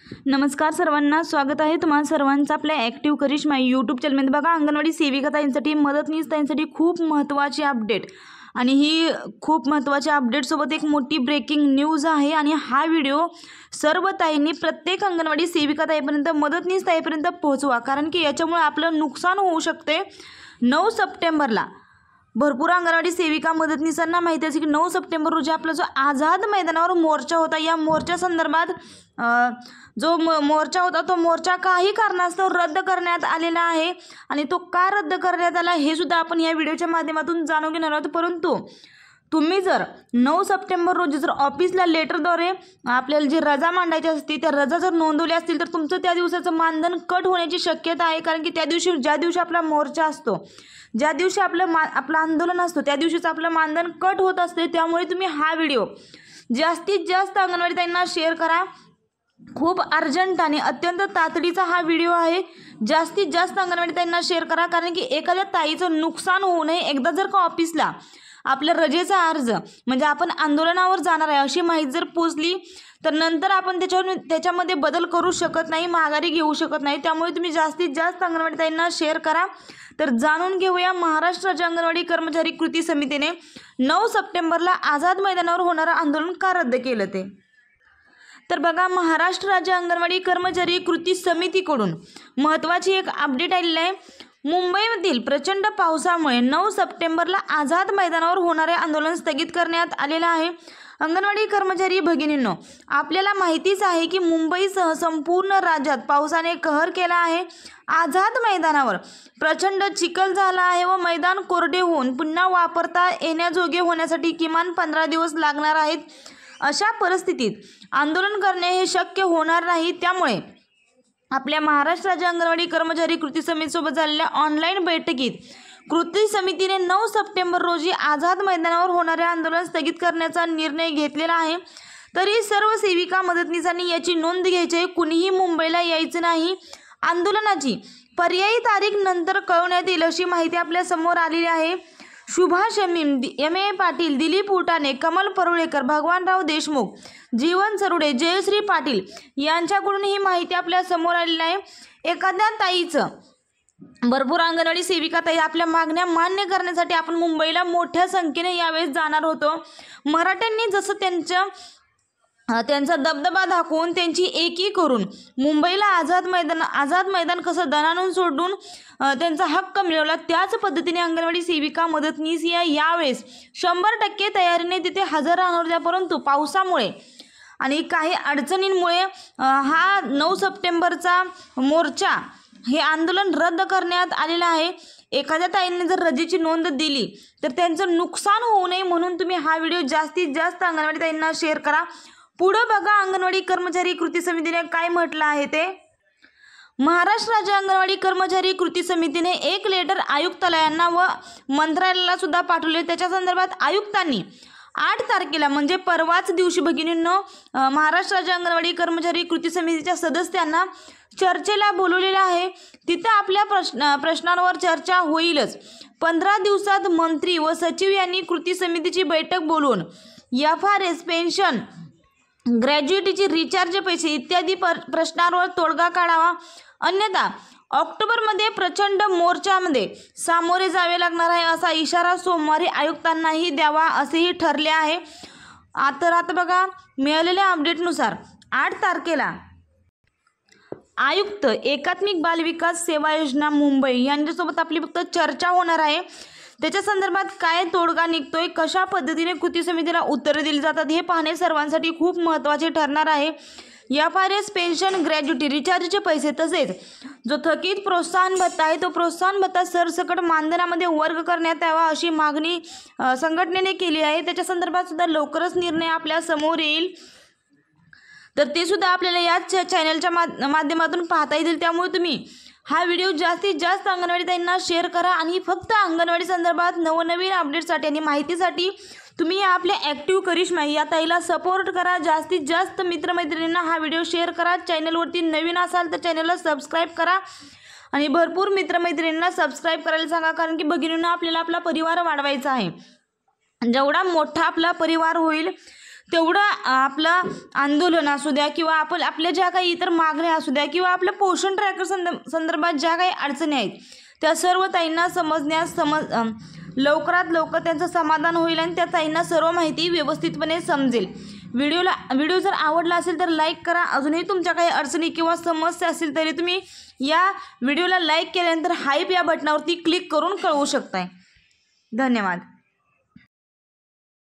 नमस्कार सर्वांना, स्वागत आहे तुम्हा सर्वांचं आपल्या ॲक्टिव्ह करिश्मा यूट्यूब चॅनलमध्ये। बघा, अंगणवाडी सेविका ताईंसाठी, मदतनीस ताईंसाठी खूप महत्त्वाची अपडेट आणि ही खूप महत्त्वाच्या अपडेटसोबत एक मोठी ब्रेकिंग न्यूज आहे आणि हा व्हिडिओ सर्व ताईंनी प्रत्येक अंगणवाडी सेविका ताईपर्यंत, मदतनीस ताईपर्यंत पोहोचवा, कारण की याच्यामुळे आपलं नुकसान होऊ शकते। 9 सप्टेंबरला भरपूर अंगणवाडी सेविका मदतनीसांना माहिती आहे की 9 सप्टेंबर रोजी आपला जो आझाद मैदानावर मोर्चा होता, या मोर्चा संदर्भात जो मोर्चा होता तो मोर्चा काही कारणास्तव रद्द करण्यात आलेला आहे आणि तो का रद्द करण्यात आला हे सुद्धा आपण या व्हिडिओच्या माध्यमातून जाणून घेणार आहोत। परंतु तुम्ही जर 9 सप्टेंबर रोजी जर ऑफिसला लेटरद्वारे आपल्याला जी रजा मांडायची असते त्या रजा जर नोंदवल्या असतील तर तुमचं त्या दिवसाचं मानधन कट होण्याची शक्यता आहे, कारण की त्या दिवशी ज्या दिवशी आपला मोर्चा असतो, ज्या दिवशी आपलं आंदोलन असतो त्या दिवशीच आपलं मानधन कट होत असते। त्यामुळे तुम्ही हा व्हिडिओ जास्तीत जास्त अंगणवाडी ताईंना शेअर करा। खूप अर्जंट आणि अत्यंत तातडीचा हा व्हिडिओ आहे, जास्तीत जास्त अंगणवाडी ताईंना शेअर करा, कारण की एखाद्या ताईचं नुकसान होऊ नये। एकदा जर का ऑफिसला आपल्या रजेचा अर्ज म्हणजे आपण आंदोलनावर जाणार आहे अशी माहिती जर पोचली तर नंतर आपण त्याच्यामध्ये बदल करू शकत नाही, माघारी घेऊ शकत नाही। त्यामुळे तुम्ही जास्तीत जास्त अंगणवाडी ताईंना शेअर करा। तर जाणून घेऊया महाराष्ट्र राज्य अंगणवाडी कर्मचारी कृती समितीने 9 सप्टेंबरला आझाद मैदानावर होणारं आंदोलन का रद्द केलं ते। तर बघा, महाराष्ट्र राज्य अंगणवाडी कर्मचारी कृती समितीकडून महत्त्वाची एक अपडेट आलेली आहे। मुंबईमधील प्रचंड पावसामुळे 9 सप्टेंबरला आझाद मैदानावर होणारे आंदोलन स्थगित करण्यात आलेलं आहे। अंगणवाडी कर्मचारी भगिनींनो, आपल्याला माहितीच आहे की मुंबईसह संपूर्ण राज्यात पावसाने कहर केला आहे। आझाद मैदानावर प्रचंड चिखल झाला आहे व मैदान कोरडे होऊन पुन्हा वापरता येण्याजोगे होण्यासाठी किमान 15 दिवस लागणार आहेत। अशा परिस्थितीत आंदोलन करणे हे शक्य होणार नाही। त्यामुळे आपल्या महाराष्ट्र राज्य अंगणवाडी कर्मचारी कृती समितीसोबत झालेल्या ऑनलाईन बैठकीत कृती समितीने 9 सप्टेंबर रोजी आझाद मैदानावर होणारे आंदोलन स्थगित करण्याचा निर्णय घेतलेला आहे। तरी सर्व सेविका मदतनीसांनी याची नोंद घ्यायची आहे, कुणीही मुंबईला यायचं नाही। आंदोलनाची पर्यायी तारीख नंतर कळवण्यात येईल अशी माहिती आपल्या समोर आलेली आहे। शुभा शमीम, MA पाटील, दिलीप उटाणे, कमल परुळेकर, भगवानराव देशमुख, जीवन सरुडे, जयश्री पाटील यांच्याकडून ही माहिती आपल्या समोर आलेली आहे। एखाद्या ताईचं, भरपूर अंगणवाडी सेविका ताई आपल्या मागण्या मान्य करण्यासाठी आपण मुंबईला मोठ्या संख्येने यावेळेस जाणार होतो। मराठ्यांनी जसं त्यांचा दबदबा दाखवून त्यांची एकी करून मुंबईला आझाद मैदान कसं दणाणून सोडून त्यांचा हक्क मिळवला, त्याच पद्धतीने अंगणवाडी सेविका मदतनीस यावेळेस 100% तयारीने तिथे हजर राहणार होत्या। परंतु पावसामुळे आणि काही अडचणींमुळे हा 9 सप्टेंबरचा मोर्चा हे आंदोलन रद्द करण्यात आलेलं आहे। एखाद्या ताईंनी जर रजेची नोंद दिली तर त्यांचं नुकसान होऊ नये म्हणून तुम्ही हा व्हिडिओ जास्तीत जास्त अंगणवाडी ताईंना शेअर करा। पुढे बघा, अंगणवाडी कर्मचारी कृती समितीने काय म्हटलं आहे ते। महाराष्ट्र राज्य अंगणवाडी कर्मचारी कृती समितीने एक लेटर आयुक्तालयांना व मंत्रालयाला सुद्धा पाठवले। त्याच्या संदर्भात आयुक्तांनी 8 तारखेला म्हणजे परवाच दिवशी भगिनींनो महाराष्ट्र राज्य अंगणवाडी कर्मचारी कृती समितीच्या सदस्यांना चर्चेला बोलवलेलं आहे। तिथं आपल्या प्रश्नांवर चर्चा होईलच। 15 दिवसात मंत्री व सचिव यांनी कृती समितीची बैठक बोलवून FRS, पेन्शन, ग्रॅज्युएटीचे रिचार्ज पैसे इत्यादी प्रश्नांवर तोडगा काढावा, अन्यथा ऑक्टोबरमध्ये प्रचंड मोर्चामध्ये सामोरे जावे लागणार आहे असा इशारा सोमवारी आयुक्तांनाही द्यावा असेही ठरले आहे। आता बघा, मिळालेल्या अपडेटनुसार 8 तारखेला आयुक्त एकात्मिक बालविकास सेवा योजना मुंबई यांच्यासोबत आपली फक्त चर्चा होणार आहे। त्याच्या संदर्भात काय तोडगा निघतोय, कशा पद्धतीने कृती समितीला उत्तरे दिली जातात हे पाहणे सर्वांसाठी खूप महत्त्वाचे ठरणार आहे। FRS, पेन्शन, ग्रॅज्युएटी, रिचार्जचे पैसे तसेच जो थकीत प्रोत्साहन भत्ता आहे तो प्रोत्साहन भत्ता सरसकट मानधनामध्ये वर्ग करण्यात यावा अशी मागणी संघटनेने केली आहे। त्याच्या संदर्भात सुद्धा लवकरच निर्णय आपल्या समोर येईल, तर ते सुद्धा आपल्याला याच चॅनलच्या माध्यमातून पाहता येतील। त्यामुळे तुम्ही हा व्हिडिओ जास्तीत जास्त अंगणवाडी ताईंना शेअर करा आणि फक्त अंगणवाडी संदर्भात नवनवीन अपडेटसाठी आणि माहितीसाठी तुम्ही आपल्या ॲक्टिव्ह करिश्मा या ताईला सपोर्ट करा। जास्तीत जास्त मित्रमैत्रिणींना हा व्हिडिओ शेअर करा। चॅनलवरती नवीन असाल तर चॅनलला सबस्क्राईब करा आणि भरपूर मित्रमैत्रिणींना सबस्क्राईब करायला सांगा, कारण की भगिनींना आपल्याला आपला परिवार वाढवायचा आहे। जेवढा मोठा आपला परिवार होईल तेवढं आपलं आंदोलन असू द्या किंवा आपल्या ज्या काही इतर मागण्या असू द्या किंवा आपल्या पोषण ट्रॅकर संदर्भात ज्या काही अडचणी आहेत त्या सर्व ताईंना लवकरात लवकर त्यांचं समाधान होईल आणि त्या ताईंना सर्व माहिती व्यवस्थितपणे समजेल. व्हिडिओ जर आवडला असेल तर लाईक करा. अजूनही तुमच्या काही अडचणी किंवा समस्या असतील तरी तुम्ही या व्हिडिओला लाईक केल्यानंतर हाईप या बटनावरती क्लिक करून कळवू शकताय. धन्यवाद.